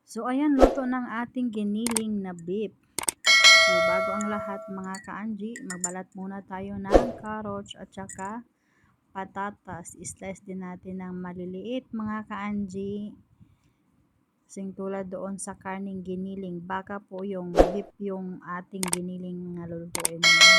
So ayan, luto ng ating giniling na beef. So bago ang lahat mga ka-Angie, magbalat muna tayo ng carrots at saka patatas. I-slice din natin ng maliliit mga ka-Angie. Sing tulad doon sa karning giniling. Baka po yung beef yung ating giniling na lulutuin ngayon.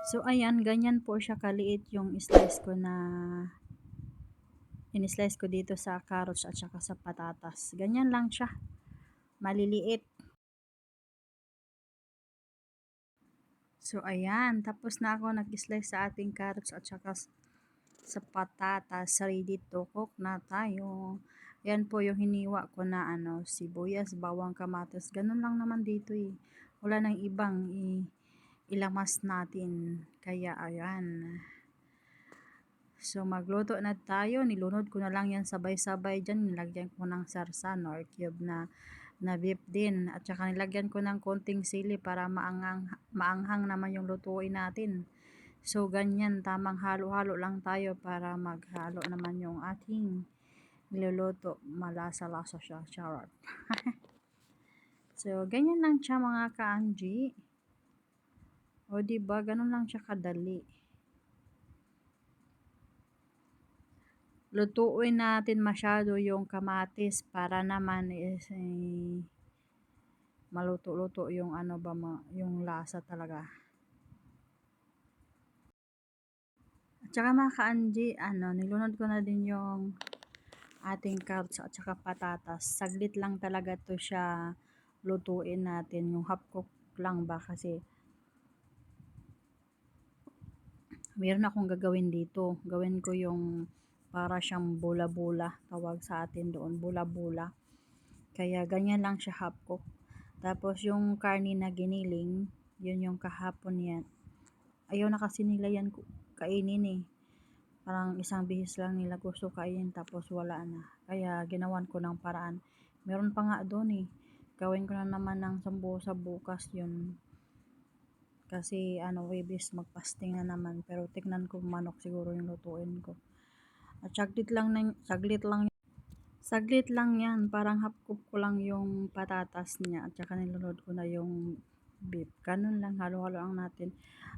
So ayan, ganyan po siya kaliit yung slice ko na in-slice ko dito sa carrots at saka sa patatas. Ganyan lang siya, maliliit. So ayan, tapos na ako nag-slice sa ating carrots at saka sa patatas. Ready to cook na tayo. Ayan po yung hiniwa ko na sibuyas, bawang, kamatis. Ganun lang naman dito eh. Wala nang ibang ilamas natin. Kaya ayan. So magluto na tayo. Nilunod ko na lang yan sabay-sabay dyan. Nilagyan ko ng sarsa or cube na beef din. At saka nilagyan ko ng konting sili para maanghang naman yung lutuin natin. So ganyan, tamang halo-halo lang tayo para maghalo naman yung ating niluluto. Malasa-lasa siya. Charot. So ganyan lang siya mga ka-Angie. O diba, ganun lang siya kadali. Lutuin natin masyado yung kamatis para naman maluto-luto yung yung lasa talaga. At saka mga ka-Angie, nilunod ko na din yung ating carrots at saka patatas. Saglit lang talaga to siya lutuin natin. Yung half cook lang ba kasi meron akong gagawin dito. Gawin ko yung para siyang bula-bula. Tawag sa atin doon, bula-bula. Kaya ganyan lang siya half cook. Tapos yung karni na giniling, yun yung kahapon yan. Ayaw na kasi nila yan kainin eh. Parang isang bihis lang nila gusto kainin tapos wala na. Kaya ginawan ko ng paraan. Meron pa nga doon eh. Gawin ko na naman ng sambusa bukas yun. Kasi Webes magpasting na naman. Pero tignan ko manok siguro yung lutuin ko. At saglit lang yan. Parang half cook ko lang yung patatas niya. At saka nilunod ko na yung beef. Ganun lang, halo-halo lang natin.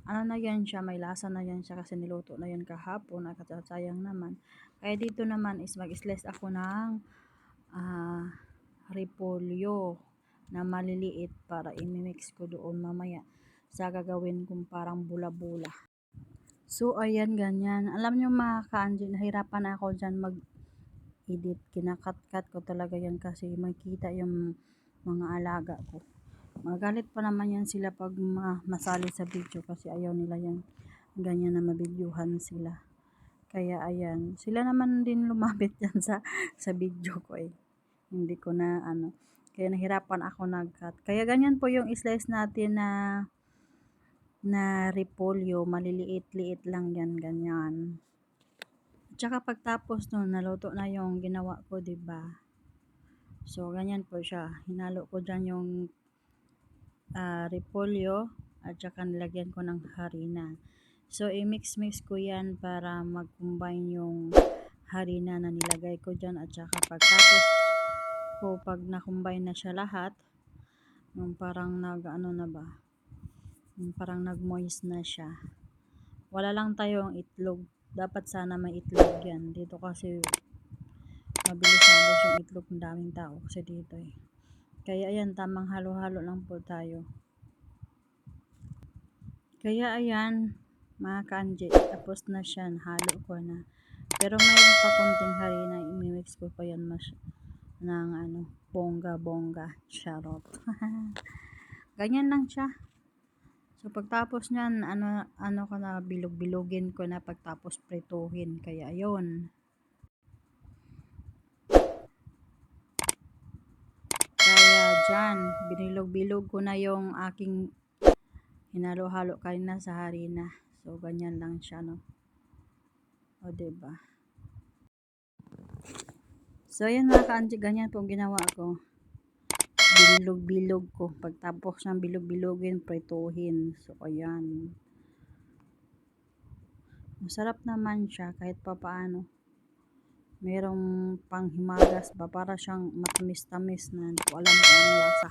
Na yan siya, may lasa na yan siya kasi niluto na yan kahapon. At sayang naman. Kaya dito naman is mag-slice ako ng repolyo na maliliit para imimix ko doon mamaya sa gagawin kong parang bula-bula. So ayan, ganyan. Alam nyo mga ka-Angie, nahirapan ako dyan mag-edit. Kinakat-cut ko talaga yan kasi makita yung mga alaga ko. Magalit pa naman yan sila pag masali sa video kasi ayaw nila yan ganyan na mabidyuhan sila. Kaya ayan, sila naman din lumapit yan sa video ko eh. Hindi ko na kaya nahirapan ako nag-cut. Kaya ganyan po yung slice natin na repolyo, maliliit-liit lang yan, ganyan. Tsaka pagtapos nun, naluto na yung ginawa ko, 'di ba? So ganyan po siya. Hinalo ko diyan yung repolyo at saka nilagyan ko ng harina. So i-mix ko yan para mag-combine yung harina na nilagay ko diyan at saka pagtapos ko pag na-combine na siya lahat, yung parang parang nag-moist na siya. Wala lang tayong itlog. Dapat sana may itlog yan. Dito kasi mabilis maubos yung itlog ng daming tao kasi dito eh. Kaya ayan, tamang halo-halo lang po tayo. Kaya ayan, mga ka-Angie, tapos na siya. Halo ko na. Pero mayroon pa konting harina. I-mix ko pa yan ng bongga-bongga. Charot. Ganyan lang siya. So pagtapos niyan, ko na bilog-bilogin ko na pagtapos prituhin. Kaya ayun. Kaya dyan, binilog-bilog ko na yung aking hinalo-halo kanina sa harina. So, ganyan lang siya, no? O, diba? So, ayan mga ka-auntie, ganyan po ginawa ko. Bilog-bilog ko. Pagtapos ng bilog-bilogin, prituhin. So, ayan. Masarap naman siya kahit pa paano. Merong panghimagas ba? Para siyang matamis-tamis na. Hindi ko alam kung anong lasa.